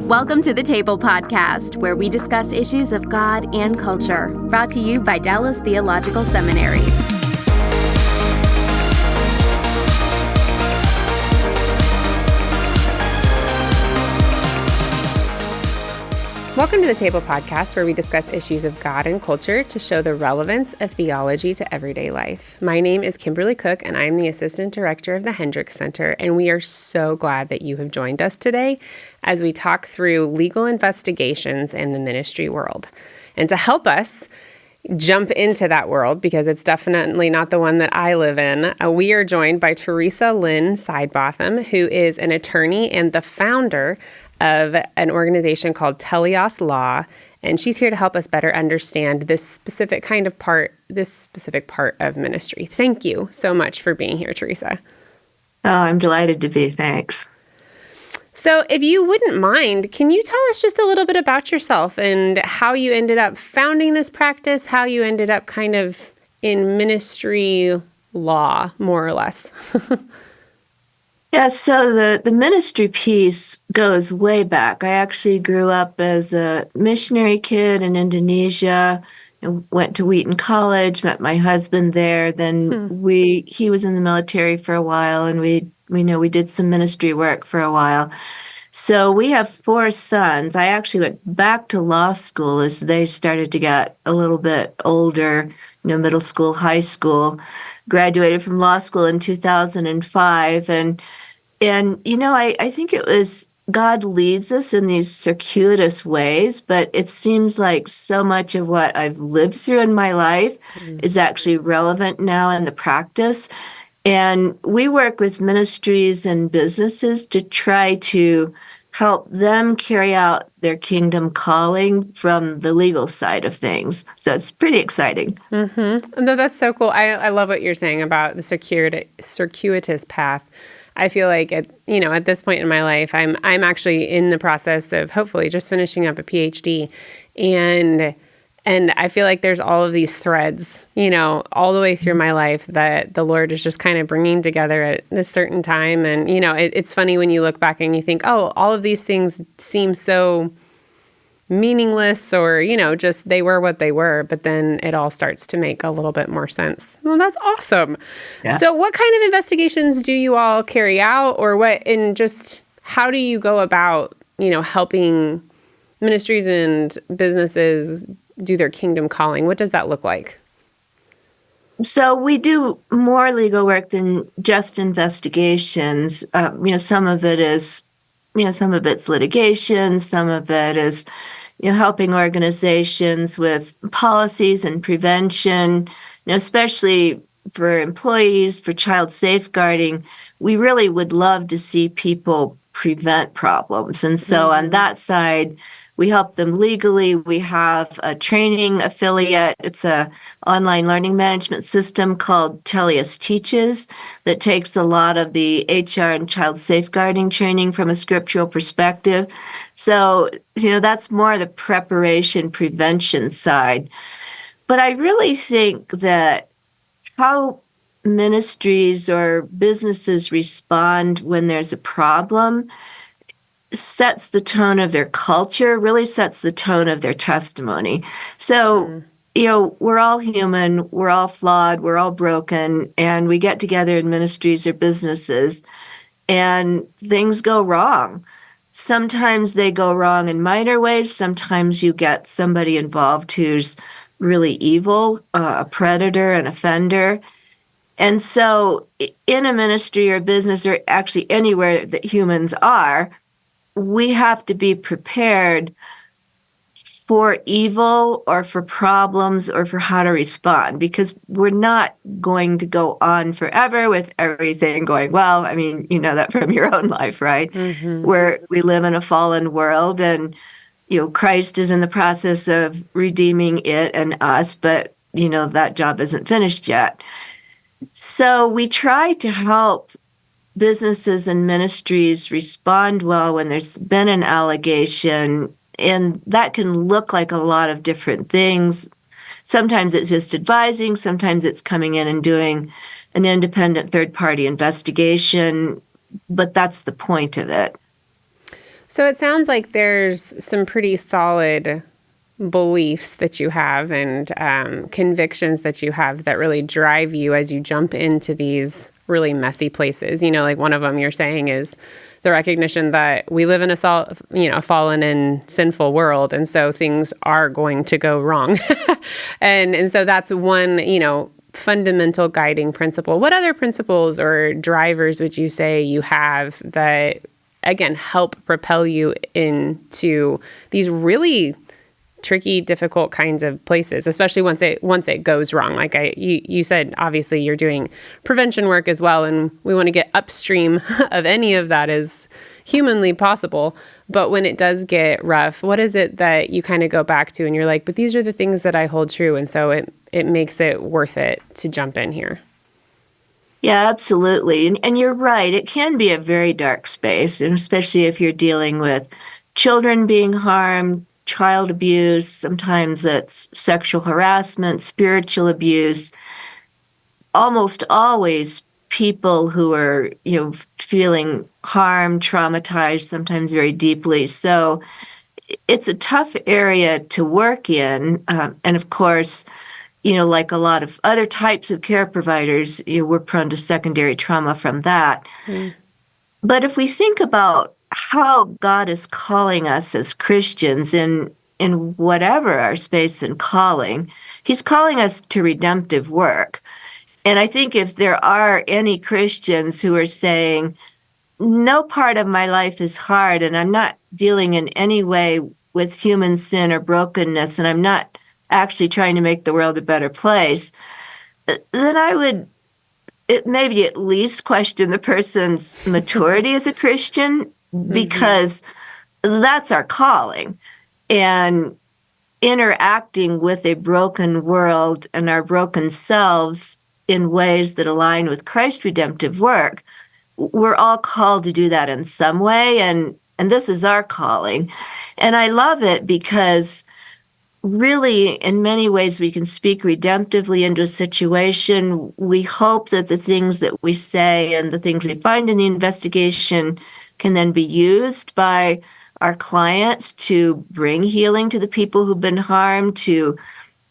Welcome to the Table Podcast, where we discuss issues of God and culture, brought to you by Dallas Theological Seminary. Welcome to the Table Podcast, where we discuss issues of God and culture to show the relevance of theology to everyday life. My name is Kymberli Cook, and I'm the Assistant Director of the Hendricks Center, and we are so glad that you have joined us today as we talk through legal investigations in the ministry world. And to help us jump into that world, because it's definitely not the one that I live in, we are joined by Theresa Lynn Sidebotham, who is an attorney and the founder of an organization called Telios Law, and she's here to help us better understand this specific part of ministry. Thank you so much for being here, Theresa. Oh, I'm delighted to be. Thanks. So if you wouldn't mind, can you tell us just a little bit about yourself and how you ended up founding this practice, how you ended up kind of in ministry law, more or less? Yeah, so the ministry piece goes way back. I actually grew up as a missionary kid in Indonesia and went to Wheaton College, met my husband there. Then he was in the military for a while, and we did some ministry work for a while. So we have 4 sons. I actually went back to law school as they started to get a little bit older, middle school, high school. Graduated from law school in 2005, and I think it was God leads us in these circuitous ways, but it seems like so much of what I've lived through in my life is actually relevant now in the practice. And we work with ministries and businesses to try to help them carry out their kingdom calling from the legal side of things. So it's pretty exciting. Mm-hmm. No, that's so cool. I love what you're saying about the circuitous path. I feel like at this point in my life, I'm actually in the process of hopefully just finishing up a PhD, and I feel like there's all of these threads, all the way through my life that the Lord is just kind of bringing together at a certain time. And, it's funny when you look back and you think, oh, all of these things seem so meaningless or, just they were what they were. But then it all starts to make a little bit more sense. Well, that's awesome. Yeah. So what kind of investigations do you all carry out, or and just how do you go about, helping ministries and businesses do their kingdom calling? What does that look like? So we do more legal work than just investigations. Some of it is, some of it's litigation. Some of it is, helping organizations with policies and prevention, especially for employees, for child safeguarding. We really would love to see people prevent problems. And so on that side, we help them legally. We have a training affiliate. It's a online learning management system called Telios Teaches that takes a lot of the HR and child safeguarding training from a scriptural perspective. So, that's more the preparation, prevention side. But I really think that how ministries or businesses respond when there's a problem sets the tone of their culture, really sets the tone of their testimony. So, we're all human, we're all flawed, we're all broken, and we get together in ministries or businesses, and things go wrong. Sometimes they go wrong in minor ways. Sometimes you get somebody involved who's really evil, a predator, an offender. And so in a ministry or business, or actually anywhere that humans are, we have to be prepared for evil or for problems or for how to respond, because we're not going to go on forever with everything going well. I mean, you know that from your own life, right? Mm-hmm. Where we live in a fallen world, and, Christ is in the process of redeeming it and us, but, that job isn't finished yet. So we try to help businesses and ministries respond well when there's been an allegation, and that can look like a lot of different things. Sometimes it's just advising, sometimes it's coming in and doing an independent third-party investigation, but that's the point of it. So it sounds like there's some pretty solid beliefs that you have and convictions that you have that really drive you as you jump into these really messy places. Like one of them you're saying is the recognition that we live in a fallen and sinful world, and so things are going to go wrong. and so that's one, fundamental guiding principle. What other principles or drivers would you say you have that, again, help propel you into these really tricky, difficult kinds of places, especially once it goes wrong? Like you said, obviously you're doing prevention work as well, and we want to get upstream of any of that as humanly possible. But when it does get rough, what is it that you kind of go back to and you're like, but these are the things that I hold true, and so it makes it worth it to jump in here? Yeah, absolutely. And you're right. It can be a very dark space, and especially if you're dealing with children being harmed, child abuse, sometimes it's sexual harassment, spiritual abuse, almost always people who are, feeling harmed, traumatized, sometimes very deeply. So it's a tough area to work in. And of course, like a lot of other types of care providers, we're prone to secondary trauma from that. Mm. But if we think about how God is calling us as Christians in whatever our space and calling, He's calling us to redemptive work. And I think if there are any Christians who are saying, no part of my life is hard, and I'm not dealing in any way with human sin or brokenness, and I'm not actually trying to make the world a better place, then I would maybe at least question the person's maturity as a Christian, because that's our calling. And interacting with a broken world and our broken selves in ways that align with Christ's redemptive work, we're all called to do that in some way, and this is our calling. And I love it because really, in many ways, we can speak redemptively into a situation. We hope that the things that we say and the things we find in the investigation can then be used by our clients to bring healing to the people who've been harmed, to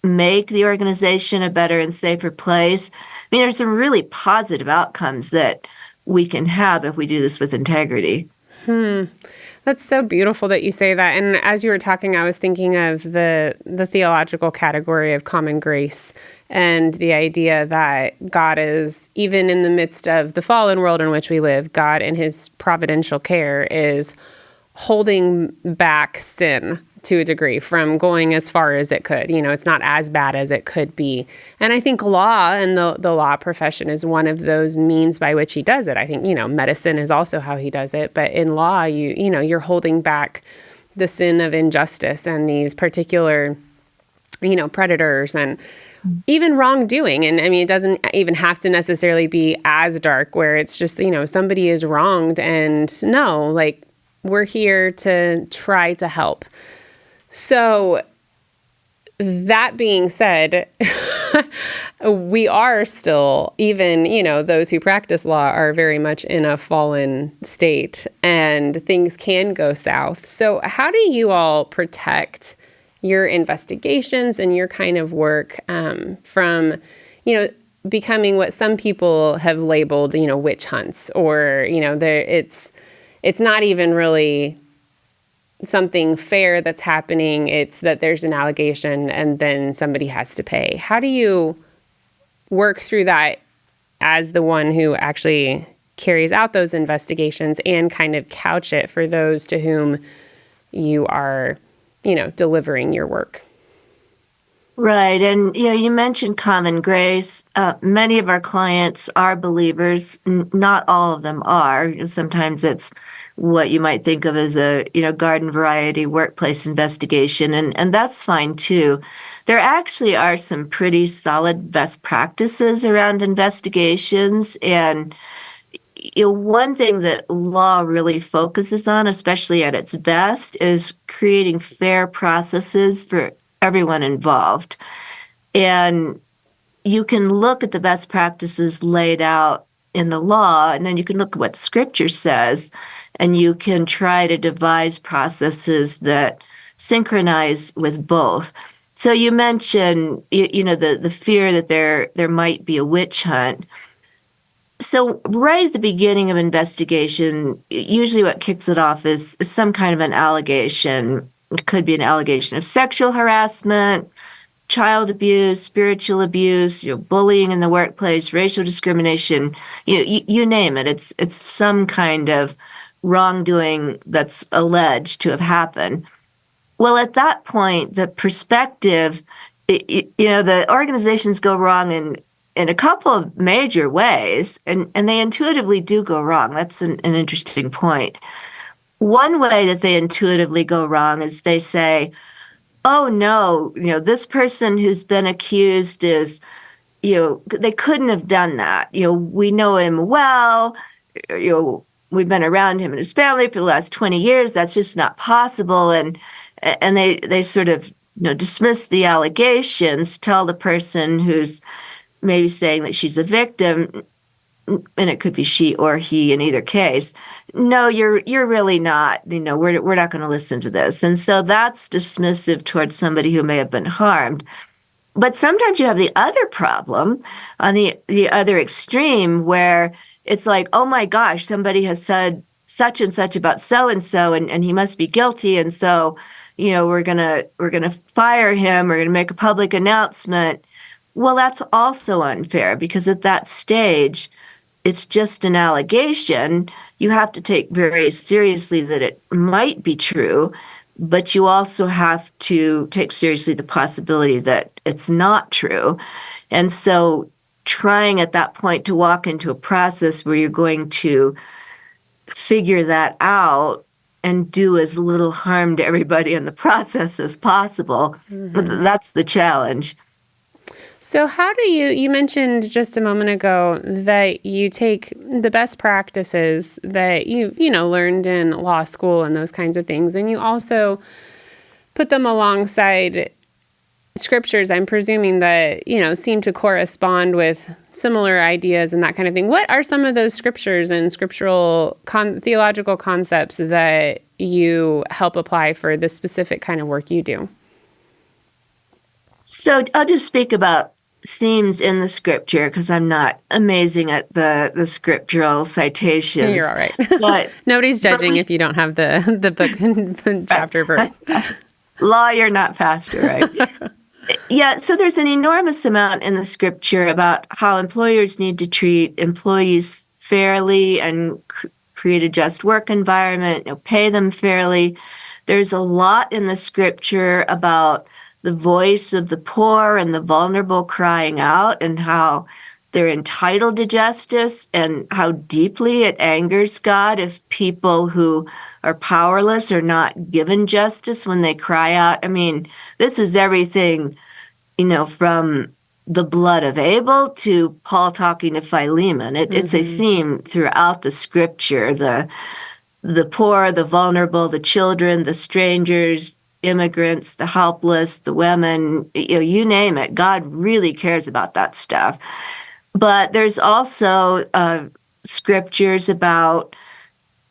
make the organization a better and safer place. I mean, there's some really positive outcomes that we can have if we do this with integrity. That's so beautiful that you say that. And as you were talking, I was thinking of the theological category of common grace and the idea that God is, even in the midst of the fallen world in which we live, God in His providential care is holding back sin to a degree from going as far as it could. It's not as bad as it could be. And I think law and the law profession is one of those means by which He does it. I think, medicine is also how He does it. But in law, you're holding back the sin of injustice and these particular, predators and even wrongdoing. And I mean, it doesn't even have to necessarily be as dark where it's just, somebody is wronged and no, like, we're here to try to help. So that being said, we are still, even, those who practice law are very much in a fallen state and things can go south. So how do you all protect your investigations and your kind of work from, becoming what some people have labeled, witch hunts, or, it's not even really something fair that's happening. It's that there's an allegation and then somebody has to pay. How do you work through that as the one who actually carries out those investigations and kind of couch it for those to whom you are, delivering your work? Right. And, you mentioned common grace. Many of our clients are believers. Not all of them are. Sometimes it's what you might think of as a, garden variety workplace investigation. And that's fine too. There actually are some pretty solid best practices around investigations. And, one thing that law really focuses on, especially at its best, is creating fair processes for everyone involved. And you can look at the best practices laid out in the law, and then you can look at what Scripture says. and you can try to devise processes that synchronize with both. So you mentioned, the fear that there might be a witch hunt. So right at the beginning of investigation, usually what kicks it off is some kind of an allegation. It could be an allegation of sexual harassment, child abuse, spiritual abuse, bullying in the workplace, racial discrimination, you name it. It's some kind of wrongdoing that's alleged to have happened. Well, at that point, the perspective, the organizations go wrong in a couple of major ways, and they intuitively do go wrong. That's an interesting point. One way that they intuitively go wrong is they say, oh no, this person who's been accused is, they couldn't have done that. We know him well, we've been around him and his family for the last 20 years. That's just not possible. And they sort of, dismiss the allegations, tell the person who's maybe saying that she's a victim, and it could be she or he in either case. No, you're really not. We're not going to listen to this. And so that's dismissive towards somebody who may have been harmed. But sometimes you have the other problem on the other extreme where it's like, oh my gosh, somebody has said such and such about so and so, and he must be guilty, and so we're gonna fire him. We're gonna make a public announcement. Well, that's also unfair because at that stage, it's just an allegation. You have to take very seriously that it might be true, but you also have to take seriously the possibility that it's not true. And so trying at that point to walk into a process where you're going to figure that out and do as little harm to everybody in the process as possible, that's the challenge. So how do you mentioned just a moment ago that you take the best practices that you learned in law school and those kinds of things, and you also put them alongside scriptures, I'm presuming that, seem to correspond with similar ideas and that kind of thing. What are some of those scriptures and scriptural theological concepts that you help apply for the specific kind of work you do? So I'll just speak about themes in the scripture because I'm not amazing at the scriptural citations. You're all right. But nobody's judging if you don't have the book and chapter verse. Lawyer, not pastor, right? Yeah, so there's an enormous amount in the scripture about how employers need to treat employees fairly and create a just work environment, pay them fairly. There's a lot in the scripture about the voice of the poor and the vulnerable crying out and how they're entitled to justice and how deeply it angers God if people who are powerless are not given justice when they cry out. I mean, this is everything, from the blood of Abel to Paul talking to Philemon. It's a theme throughout the scripture, the poor, the vulnerable, the children, the strangers, immigrants, the helpless, the women, you name it. God really cares about that stuff. But there's also scriptures about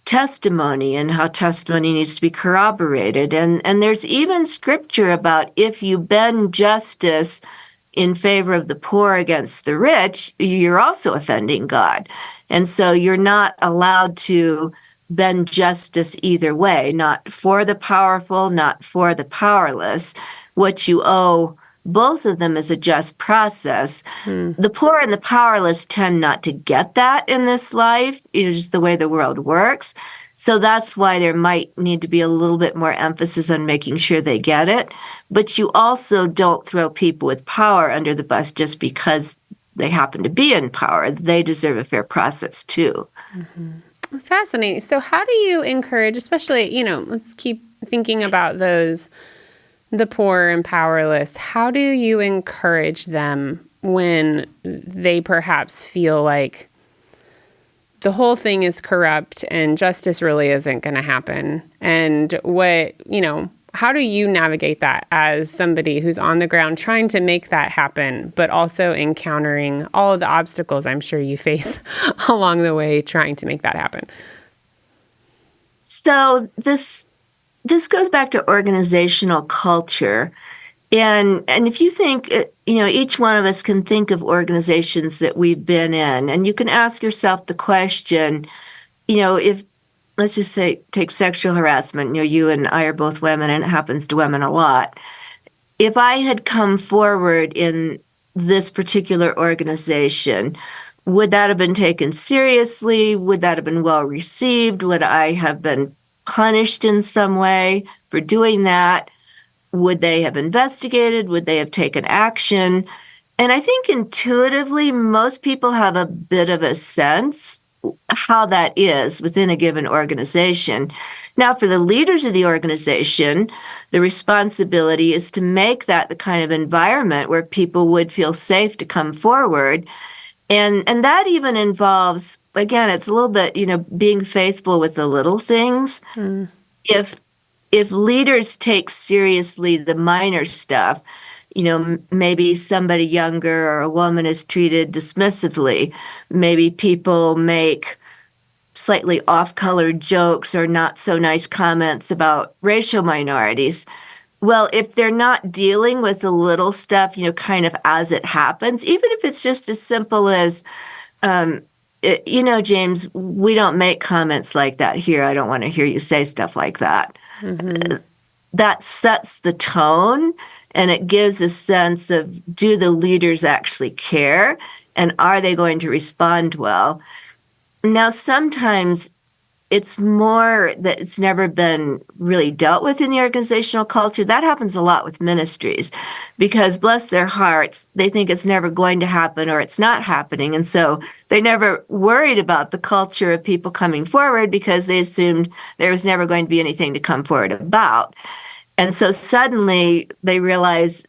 testimony and how testimony needs to be corroborated. And there's even scripture about if you bend justice in favor of the poor against the rich, you're also offending God. And so you're not allowed to bend justice either way, not for the powerful, not for the powerless. What you owe both of them is a just process. The poor and the powerless tend not to get that in this life, just the way the world works. So that's why there might need to be a little bit more emphasis on making sure they get it. But you also don't throw people with power under the bus just because they happen to be in power. They deserve a fair process too. Fascinating. So how do you encourage, especially, let's keep thinking about those, the poor and powerless. How do you encourage them when they perhaps feel like the whole thing is corrupt and justice really isn't going to happen? And how do you navigate that as somebody who's on the ground trying to make that happen, but also encountering all of the obstacles I'm sure you face along the way trying to make that happen? So this goes back to organizational culture. And if you think, each one of us can think of organizations that we've been in, and you can ask yourself the question, if, let's just say, take sexual harassment, you and I are both women, and it happens to women a lot. If I had come forward in this particular organization, would that have been taken seriously? Would that have been well received? Would I have been punished in some way for doing that? Would they have investigated? Would they have taken action? And I think intuitively, most people have a bit of a sense how that is within a given organization. Now, for the leaders of the organization, the responsibility is to make that the kind of environment where people would feel safe to come forward. And that even involves, again, it's a little bit, being faithful with the little things. Mm. If leaders take seriously the minor stuff, maybe somebody younger or a woman is treated dismissively. Maybe people make slightly off-colored jokes or not so nice comments about racial minorities. Well, if they're not dealing with the little stuff, kind of as it happens, even if it's just as simple as, James, we don't make comments like that here. I don't want to hear you say stuff like that. Mm-hmm. That sets the tone, and it gives a sense of, do the leaders actually care, and are they going to respond well? Now, sometimes it's more that it's never been really dealt with in the organizational culture. That happens a lot with ministries because, bless their hearts, they think it's never going to happen or it's not happening. And so they never worried about the culture of people coming forward because they assumed there was never going to be anything to come forward about. And so suddenly they realize,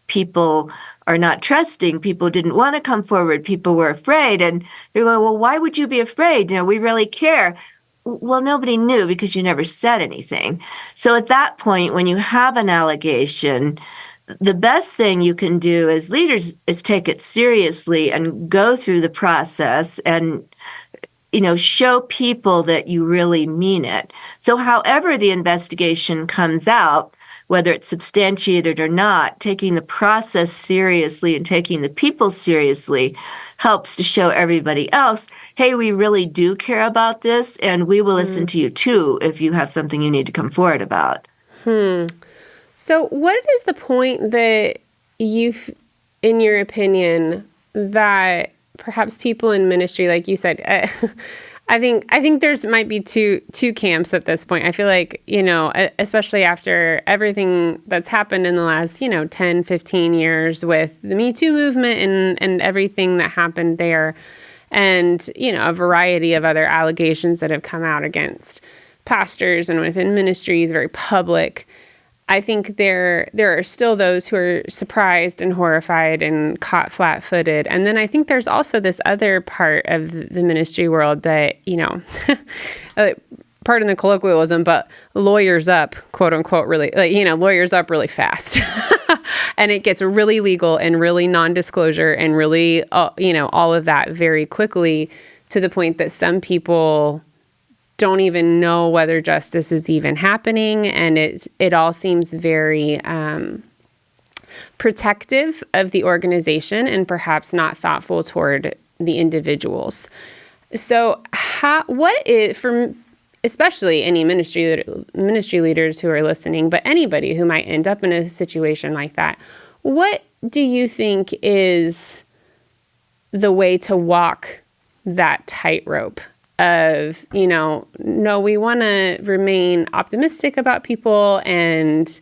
people are not trusting. People didn't want to come forward. People were afraid. And they go, well, why would you be afraid? We really care. Well, nobody knew because you never said anything. So at that point, when you have an allegation, the best thing you can do as leaders is take it seriously and go through the process and, show people that you really mean it. So however the investigation comes out, whether it's substantiated or not, taking the process seriously and taking the people seriously helps to show everybody else, hey, we really do care about this, and we will listen to you too if you have something you need to come forward about. So what is the point that in your opinion, that perhaps people in ministry, like you said, I think there's might be two camps at this point. I feel like, especially after everything that's happened in the last, 10, 15 years with the Me Too movement and everything that happened there, and, a variety of other allegations that have come out against pastors and within ministries, very public. I think there are still those who are surprised and horrified and caught flat-footed. And then I think there's also this other part of the ministry world that, pardon the colloquialism, but lawyers up, quote unquote, really, lawyers up really fast. And it gets really legal and really non-disclosure and really, all of that very quickly, to the point that some people don't even know whether justice is even happening. And it all seems very protective of the organization and perhaps not thoughtful toward the individuals. So especially any ministry leaders who are listening, but anybody who might end up in a situation like that, what do you think is the way to walk that tightrope of, no, we want to remain optimistic about people and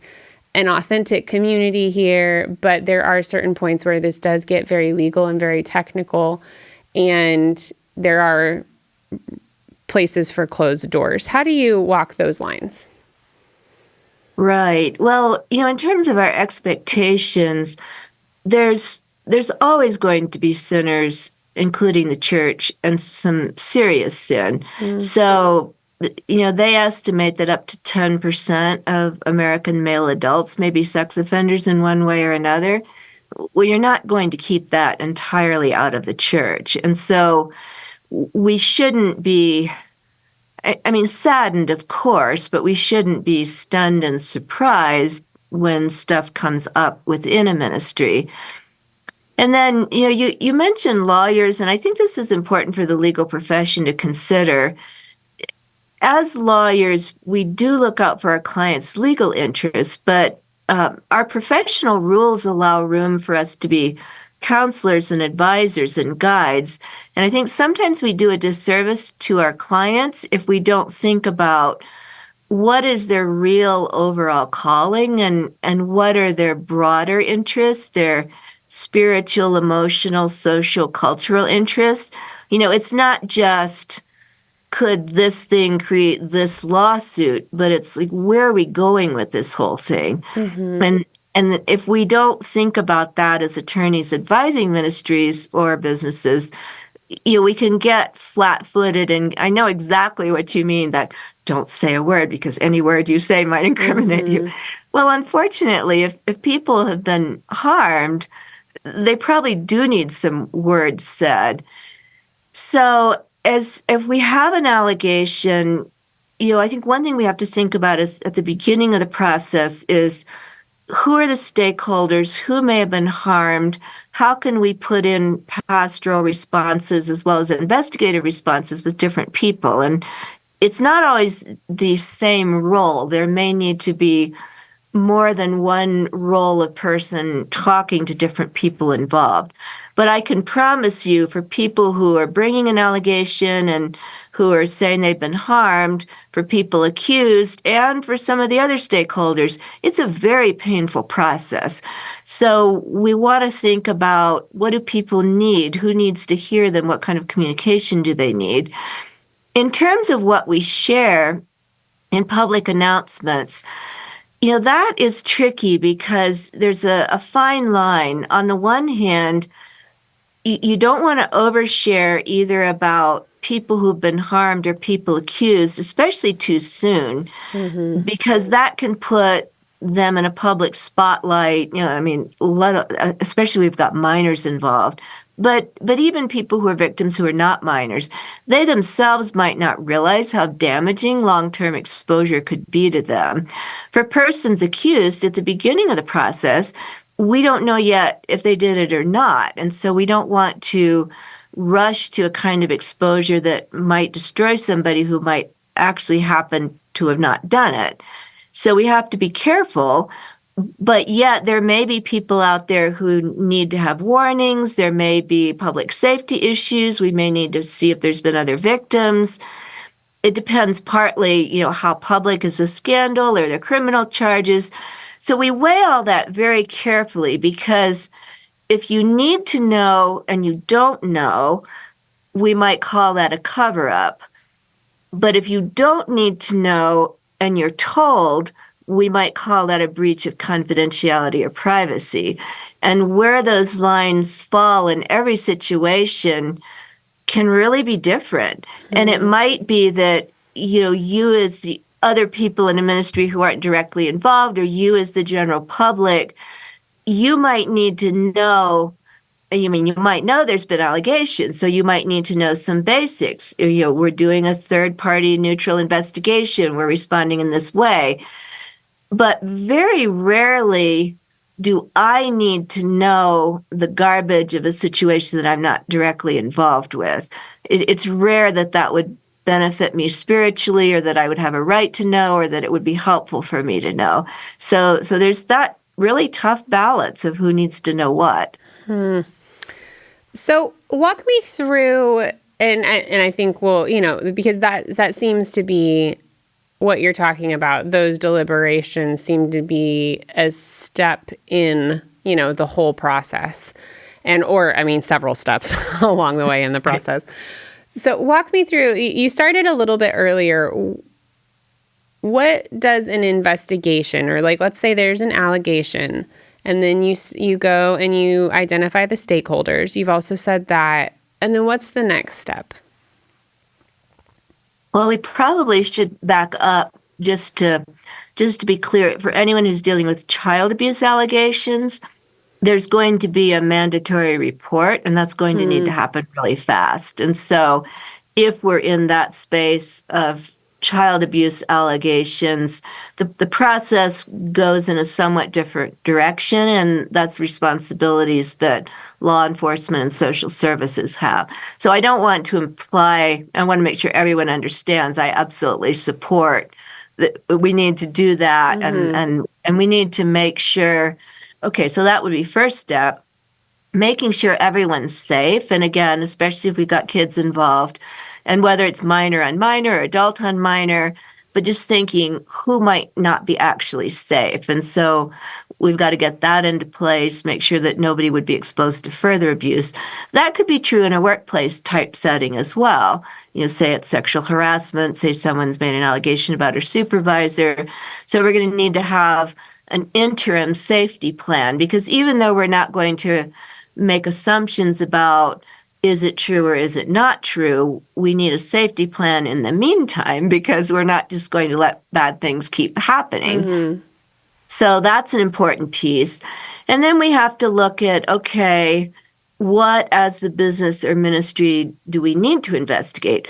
an authentic community here, but there are certain points where this does get very legal and very technical, and there are places for closed doors. How do you walk those lines? Right. Well, in terms of our expectations, there's always going to be sinners, including the church, and some serious sin. Mm. So, they estimate that up to 10% of American male adults may be sex offenders in one way or another. Well, you're not going to keep that entirely out of the church. And so we shouldn't be I mean, saddened, of course, but we shouldn't be stunned and surprised when stuff comes up within a ministry. And then, you mentioned lawyers, and I think this is important for the legal profession to consider. As lawyers, we do look out for our clients' legal interests, but our professional rules allow room for us to be counselors and advisors and guides. And I think sometimes we do a disservice to our clients if we don't think about what is their real overall calling and what are their broader interests, their spiritual, emotional, social, cultural interests. It's not just could this thing create this lawsuit, but it's like, where are we going with this whole thing? Mm-hmm. And if we don't think about that as attorneys advising ministries or businesses, we can get flat-footed. And I know exactly what you mean, that don't say a word because any word you say might incriminate you. Well, unfortunately, if people have been harmed, they probably do need some words said. So if we have an allegation, I think one thing we have to think about is at the beginning of the process is, who are the stakeholders? Who may have been harmed? How can we put in pastoral responses as well as investigative responses with different people? And it's not always the same role. There may need to be more than one role of person talking to different people involved. But I can promise you, for people who are bringing an allegation and who are saying they've been harmed, for people accused, and for some of the other stakeholders, it's a very painful process. So we want to think about, what do people need? Who needs to hear them? What kind of communication do they need? In terms of what we share in public announcements, that is tricky because there's a fine line. On the one hand, you don't want to overshare either about people who've been harmed or people accused, especially too soon, because that can put them in a public spotlight. Especially we've got minors involved. But even people who are victims who are not minors, they themselves might not realize how damaging long-term exposure could be to them. For persons accused at the beginning of the process, we don't know yet if they did it or not. And so we don't want to rush to a kind of exposure that might destroy somebody who might actually happen to have not done it. So we have to be careful. But yet there may be people out there who need to have warnings. There may be public safety issues. We may need to see if there's been other victims. It depends partly, how public is the scandal or the criminal charges. So we weigh all that very carefully, because if you need to know and you don't know, we might call that a cover-up. But if you don't need to know and you're told, we might call that a breach of confidentiality or privacy. And where those lines fall in every situation can really be different. And it might be that, you as the other people in a ministry who aren't directly involved, or you as the general public, you might need to know. You might know there's been allegations, so you might need to know some basics. We're doing a third-party neutral investigation. We're responding in this way. But very rarely do I need to know the garbage of a situation that I'm not directly involved with. It's rare that would benefit me spiritually, or that I would have a right to know, or that it would be helpful for me to know. So there's that really tough balance of who needs to know what. So walk me through, and I think, because that seems to be what you're talking about. Those deliberations seem to be a step in, the whole process, several steps along the way in the process. So walk me through, you started a little bit earlier. What does an investigation, or let's say there's an allegation, and then you go and you identify the stakeholders. You've also said that. And then what's the next step? Well, we probably should back up just to be clear. For anyone who's dealing with child abuse allegations, there's going to be a mandatory report, and that's going to need to happen really fast. And so if we're in that space of child abuse allegations, the process goes in a somewhat different direction, and that's responsibilities that law enforcement and social services have. So I don't want to imply, I want to make sure everyone understands, I absolutely support that we need to do that, Mm-hmm. and we need to make sure, okay, so that would be first step, making sure everyone's safe. And again, especially if we've got kids involved, and whether it's minor on minor or adult on minor, but just thinking who might not be actually safe. And so we've got to get that into place, make sure that nobody would be exposed to further abuse. That could be true in a workplace type setting as well. Say it's sexual harassment, say someone's made an allegation about her supervisor. So we're going to need to have an interim safety plan, because even though we're not going to make assumptions about is it true or is it not true, we need a safety plan in the meantime, because we're not just going to let bad things keep happening. Mm-hmm. So that's an important piece. And then we have to look at, okay, what as the business or ministry do we need to investigate?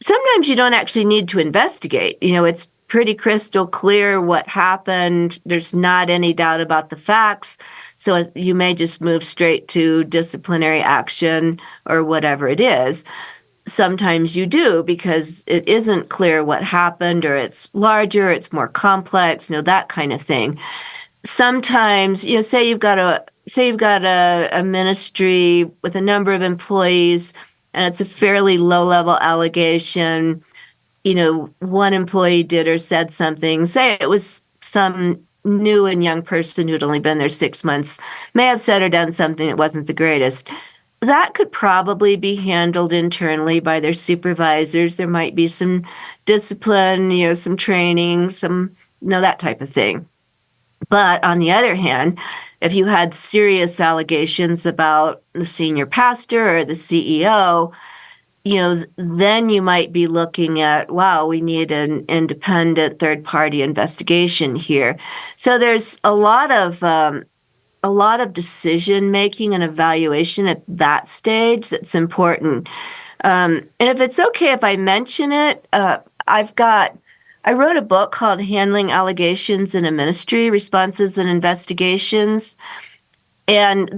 Sometimes you don't actually need to investigate. It's pretty crystal clear what happened. There's not any doubt about the facts. So you may just move straight to disciplinary action or whatever it is. Sometimes you do, because it isn't clear what happened, or it's larger, it's more complex, that kind of thing. Sometimes, say you've got a ministry with a number of employees, and it's a fairly low-level allegation. One employee did or said something. Say it was some new and young person who'd only been there 6 months, may have said or done something that wasn't the greatest. That could probably be handled internally by their supervisors. There might be some discipline, some training, that type of thing. But on the other hand, if you had serious allegations about the senior pastor or the CEO, then you might be looking at, wow, we need an independent third-party investigation here. So there's a lot of decision-making and evaluation at that stage that's important. And if it's okay if I mention it, I wrote a book called Handling Allegations in a Ministry, Responses and Investigations. And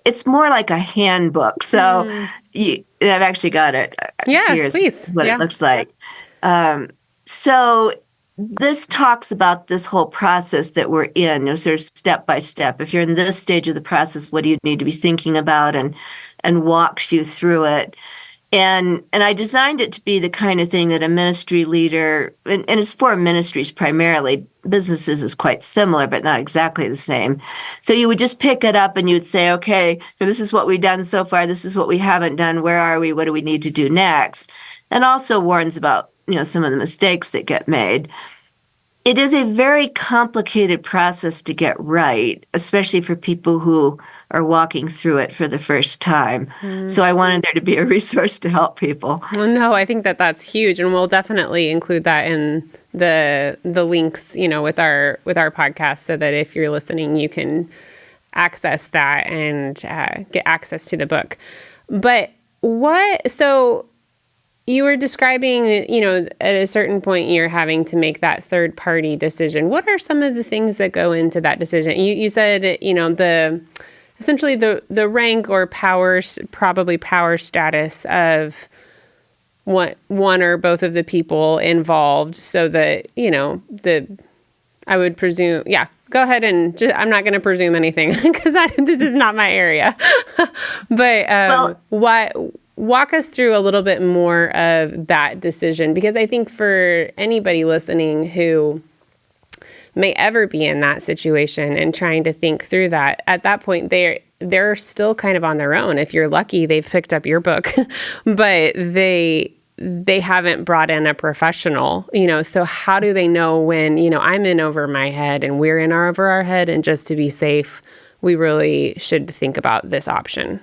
it's more like a handbook. So I've actually got it. Yeah, Here's please. what it looks like. So this talks about this whole process that we're in, sort of step by step. If you're in this stage of the process, what do you need to be thinking about, and walks you through it. And I designed it to be the kind of thing that a ministry leader, and it's for ministries primarily, businesses is quite similar, but not exactly the same. So you would just pick it up and you would say, okay, this is what we've done so far. This is what we haven't done. Where are we? What do we need to do next? And also warns about, some of the mistakes that get made. It is a very complicated process to get right, especially for people who are walking through it for the first time. So I wanted there to be a resource to help people. Well, no, I think that's huge, and we'll definitely include that in the links, with our podcast, so that if you're listening, you can access that and get access to the book. But so you were describing, at a certain point you're having to make that third party decision. What are some of the things that go into that decision? You said, essentially the rank or probably power status of one or both of the people involved, so that, I would presume, yeah, go ahead and I'm not going to presume anything, because this is not my area. But walk us through a little bit more of that decision, because I think for anybody listening who may ever be in that situation and trying to think through that, at that point they're still kind of on their own. If you're lucky, they've picked up your book, but they haven't brought in a professional, so how do they know when, I'm in over my head and we're in over our head, and just to be safe, we really should think about this option?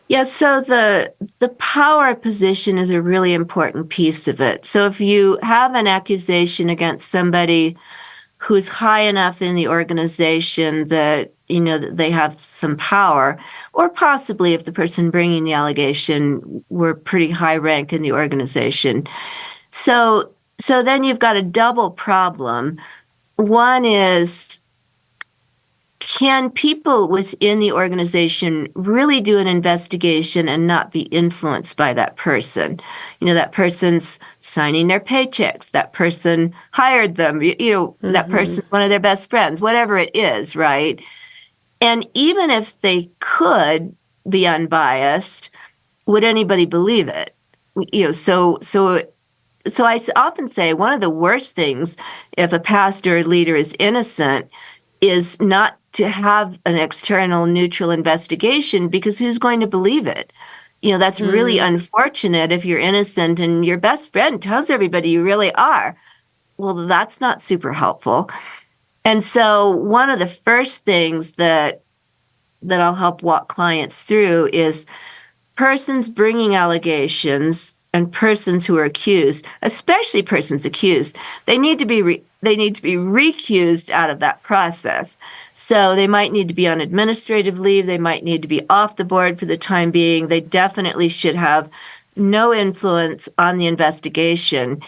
Yeah, so the power position is a really important piece of it. So if you have an accusation against somebody who's high enough in the organization that, that they have some power, or possibly if the person bringing the allegation were pretty high rank in the organization. So then you've got a double problem. One is, can people within the organization really do an investigation and not be influenced by that person? That person's signing their paychecks. That person hired them. That person's one of their best friends, whatever it is, right? And even if they could be unbiased, would anybody believe it? So I often say one of the worst things if a pastor or leader is innocent is not to have an external neutral investigation, because who's going to believe it? That's really unfortunate if you're innocent and your best friend tells everybody you really are. Well, that's not super helpful. And so one of the first things that I'll help walk clients through is persons bringing allegations and persons who are accused, especially persons accused, they need to be recused out of that process. So they might need to be on administrative leave. They might need to be off the board for the time being. They definitely should have no influence on the investigation.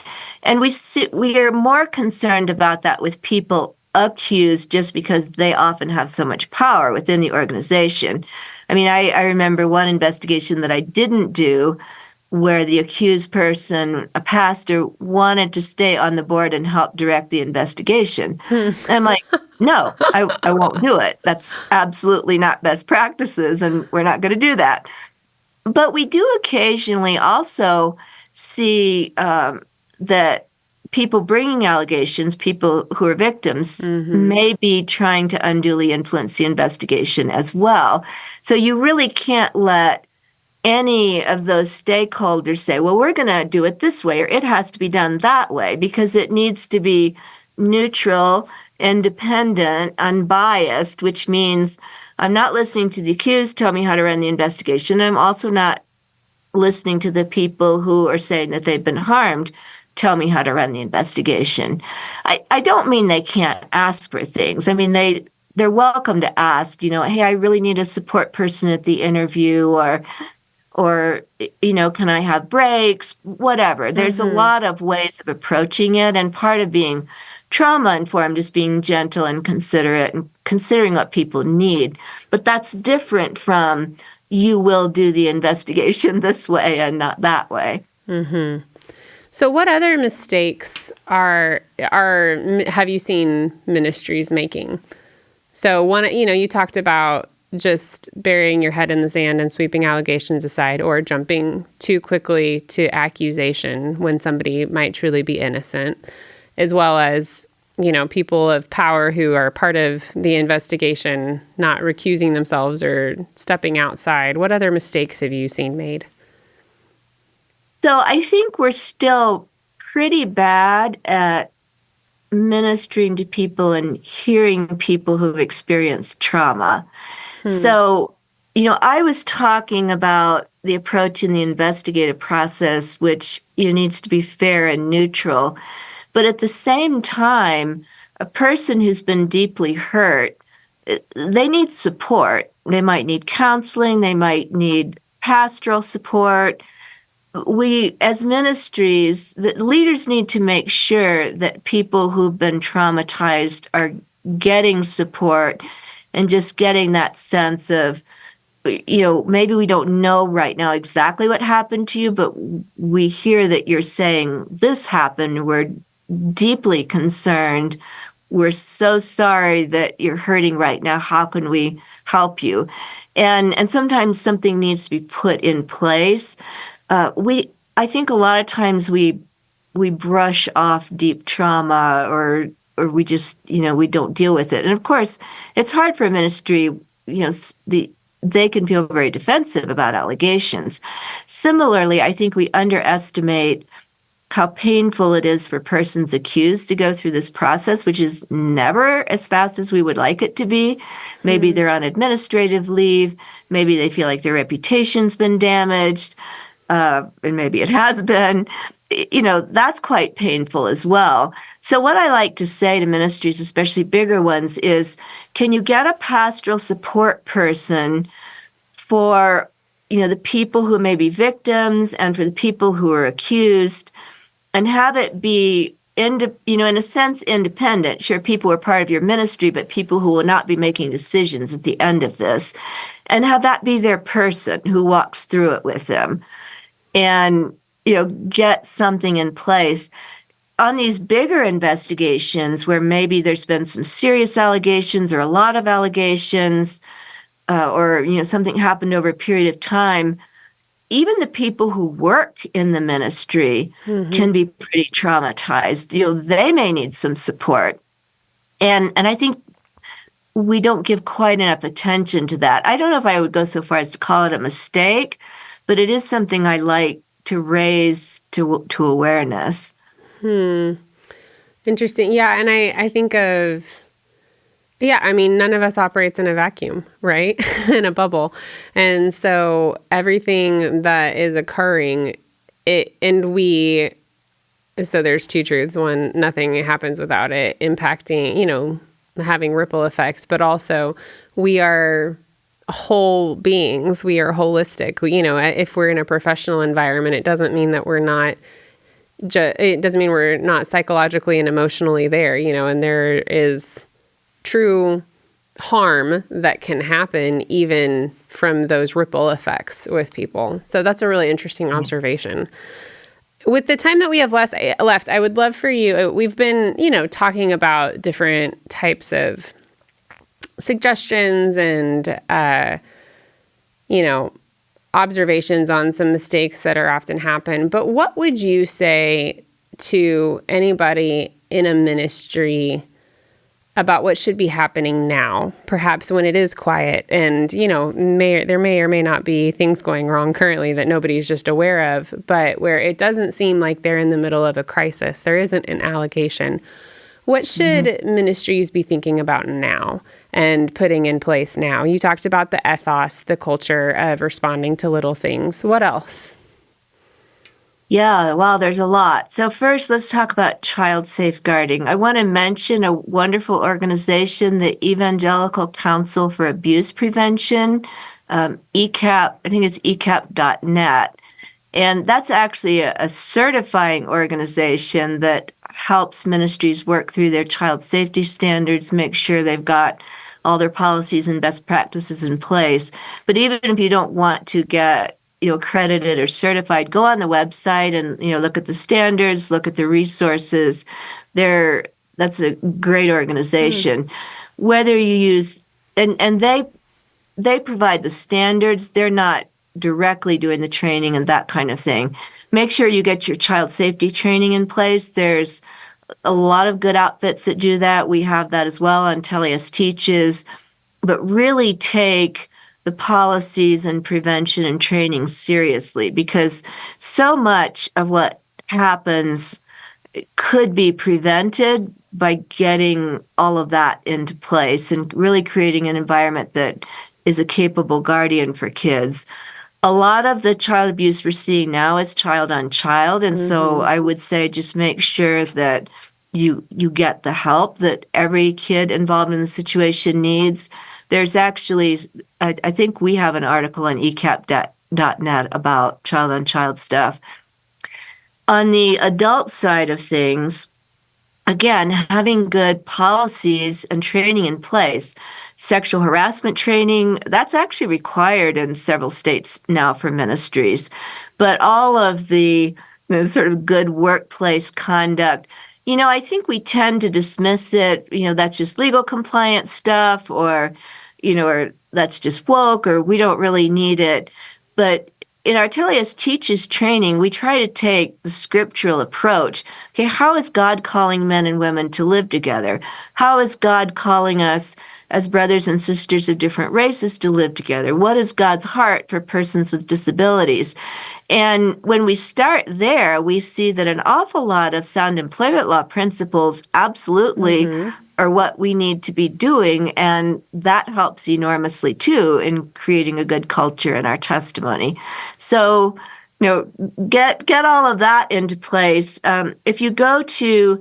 And we are more concerned about that with people accused just because they often have so much power within the organization. I mean, I remember one investigation that I didn't do where the accused person, a pastor, wanted to stay on the board and help direct the investigation. And I'm like, no, I won't do it. That's absolutely not best practices, and we're not going to do that. But we do occasionally also see that people bringing allegations, people who are victims, may be trying to unduly influence the investigation as well. So you really can't let any of those stakeholders say, well, we're going to do it this way, or it has to be done that way, because it needs to be neutral, independent, unbiased, which means I'm not listening to the accused tell me how to run the investigation. I'm also not listening to the people who are saying that they've been harmed tell me how to run the investigation. I don't mean they can't ask for things. I mean, they're welcome to ask, hey, I really need a support person at the interview, or can I have breaks? Whatever. There's a lot of ways of approaching it. And part of being trauma-informed is being gentle and considerate and considering what people need. But that's different from you will do the investigation this way and not that way. So what other mistakes have you seen ministries making? So one, you talked about just burying your head in the sand and sweeping allegations aside, or jumping too quickly to accusation when somebody might truly be innocent, as well as, people of power who are part of the investigation not recusing themselves or stepping outside. What other mistakes have you seen made? So I think we're still pretty bad at ministering to people and hearing people who've experienced trauma. So, I was talking about the approach in the investigative process, which needs to be fair and neutral. But at the same time, a person who's been deeply hurt, they need support. They might need counseling. They might need pastoral support. We, as ministries, the leaders need to make sure that people who've been traumatized are getting support and just getting that sense of, maybe we don't know right now exactly what happened to you, but we hear that you're saying this happened. We're deeply concerned. We're so sorry that you're hurting right now. How can we help you? And sometimes something needs to be put in place. I think a lot of times we brush off deep trauma, or we just, we don't deal with it. And of course, it's hard for a ministry, they can feel very defensive about allegations. Similarly, I think we underestimate how painful it is for persons accused to go through this process, which is never as fast as we would like it to be. Maybe they're on administrative leave. Maybe they feel like their reputation's been damaged, and maybe it has been. that's quite painful as well. So what I like to say to ministries, especially bigger ones, is can you get a pastoral support person for, the people who may be victims and for the people who are accused, and have it be, in a sense, independent. Sure, people are part of your ministry, but people who will not be making decisions at the end of this, and have that be their person who walks through it with them, and get something in place. On these bigger investigations where maybe there's been some serious allegations or a lot of allegations, or something happened over a period of time, even the people who work in the ministry can be pretty traumatized. They may need some support. And I think we don't give quite enough attention to that. I don't know if I would go so far as to call it a mistake, but it is something I like to raise to awareness. Interesting. Yeah, and I think of, none of us operates in a vacuum, right? In a bubble. And so everything that is occurring, so there's two truths. One, nothing happens without it impacting, having ripple effects, but also we are whole beings. We are holistic. If we're in a professional environment, it doesn't mean that we're not, it doesn't mean we're not psychologically and emotionally there, and there is true harm that can happen even from those ripple effects with people. So that's a really interesting observation. With the time that we have left, I would love for you, we've been, talking about different types of suggestions and, observations on some mistakes that are often happen. But what would you say to anybody in a ministry about what should be happening now, perhaps when it is quiet and, there may or may not be things going wrong currently that nobody's just aware of, but where it doesn't seem like they're in the middle of a crisis, there isn't an allegation. What should ministries be thinking about now and putting in place now? You talked about the ethos, the culture of responding to little things. What else? Yeah, wow, there's a lot. So first, let's talk about child safeguarding. I want to mention a wonderful organization, the Evangelical Council for Abuse Prevention, ECAP, I think it's ecap.net. And that's actually a certifying organization that helps ministries work through their child safety standards, make sure they've got all their policies and best practices in place. But even if you don't want to get accredited or certified, go on the website and look at the standards, look at the resources. That's a great organization. Whether you use and they provide the standards, they're not directly doing the training and that kind of thing. Make sure you get your child safety training in place. There's a lot of good outfits that do that. We have that as well on Tellius Teaches, but really take the policies and prevention and training seriously, because so much of what happens could be prevented by getting all of that into place and really creating an environment that is a capable guardian for kids. A lot of the child abuse we're seeing now is child on child, and so I would say just make sure that you get the help that every kid involved in the situation needs. There's actually, I think we have an article on ecap.net about child-on-child stuff. On the adult side of things, again, having good policies and training in place. Sexual harassment training, that's actually required in several states now for ministries. But all of the sort of good workplace conduct, I think we tend to dismiss it, that's just legal compliance stuff, or that's just woke, or we don't really need it. But in our Tellius Teaches training, we try to take the scriptural approach. Okay, how is God calling men and women to live together? How is God calling us as brothers and sisters of different races to live together? What is God's heart for persons with disabilities? And when we start there, we see that an awful lot of sound employment law principles absolutely are what we need to be doing, and that helps enormously too in creating a good culture in our testimony. So get all of that into place. If you go to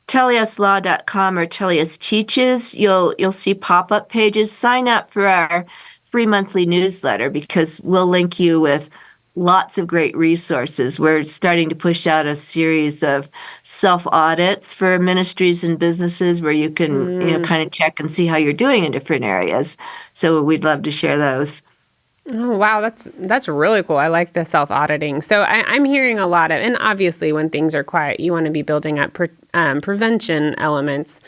teleuslaw.com or Teleus Teaches, you'll see pop-up pages. Sign up for our free monthly newsletter because we'll link you with lots of great resources. We're starting to push out a series of self-audits for ministries and businesses where you can kind of check and see how you're doing in different areas. So we'd love to share those. Oh, wow. That's really cool. I like the self-auditing. So I'm hearing a lot of, and obviously when things are quiet, you want to be building up prevention elements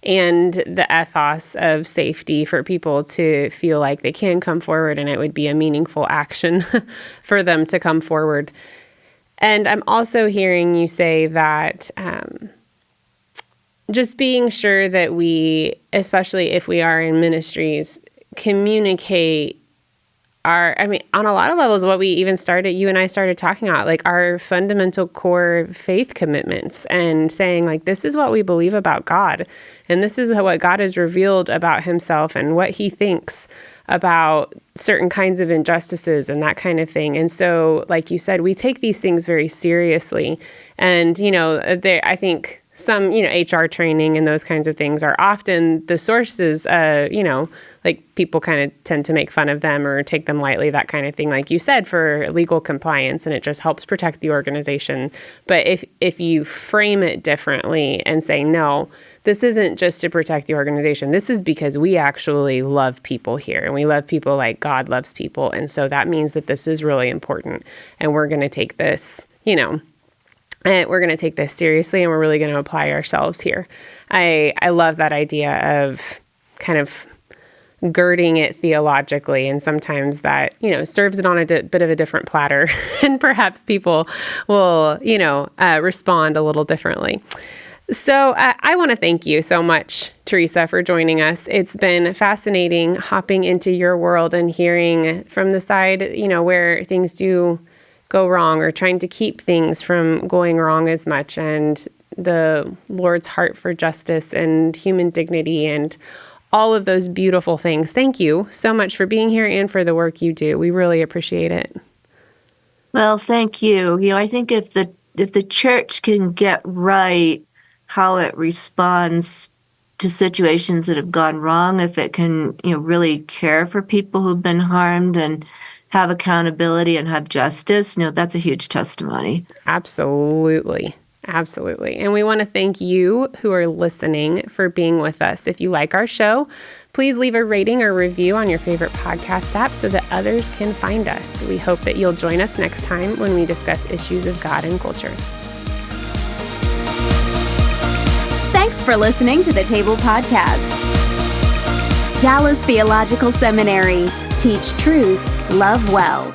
and the ethos of safety for people to feel like they can come forward and it would be a meaningful action for them to come forward. And I'm also hearing you say that just being sure that we, especially if we are in ministries, communicate on a lot of levels, what we even you and I started talking about, like our fundamental core faith commitments and saying like, this is what we believe about God. And this is what God has revealed about himself and what he thinks about certain kinds of injustices and that kind of thing. And so, like you said, we take these things very seriously. And, I think some, HR training and those kinds of things are often the sources, like people kind of tend to make fun of them or take them lightly, that kind of thing, like you said, for legal compliance, and it just helps protect the organization. But if you frame it differently and say, no, this isn't just to protect the organization, this is because we actually love people here and we love people like God loves people. And so that means that this is really important and we're going to take this, we're going to take this seriously and we're really going to apply ourselves here. I love that idea of kind of girding it theologically, and sometimes that, serves it on a bit of a different platter and perhaps people will, respond a little differently. So I want to thank you so much, Theresa, for joining us. It's been fascinating hopping into your world and hearing from the side, where things do go wrong or trying to keep things from going wrong as much, and the Lord's heart for justice and human dignity and all of those beautiful things. Thank you so much for being here and for the work you do. We really appreciate it. Well, thank you. I think if the church can get right how it responds to situations that have gone wrong, if it can, really care for people who've been harmed and have accountability and have justice, that's a huge testimony. Absolutely. Absolutely. And we want to thank you who are listening for being with us. If you like our show, please leave a rating or review on your favorite podcast app so that others can find us. We hope that you'll join us next time when we discuss issues of God and culture. Thanks for listening to the Table Podcast. Dallas Theological Seminary. Teach truth, love well.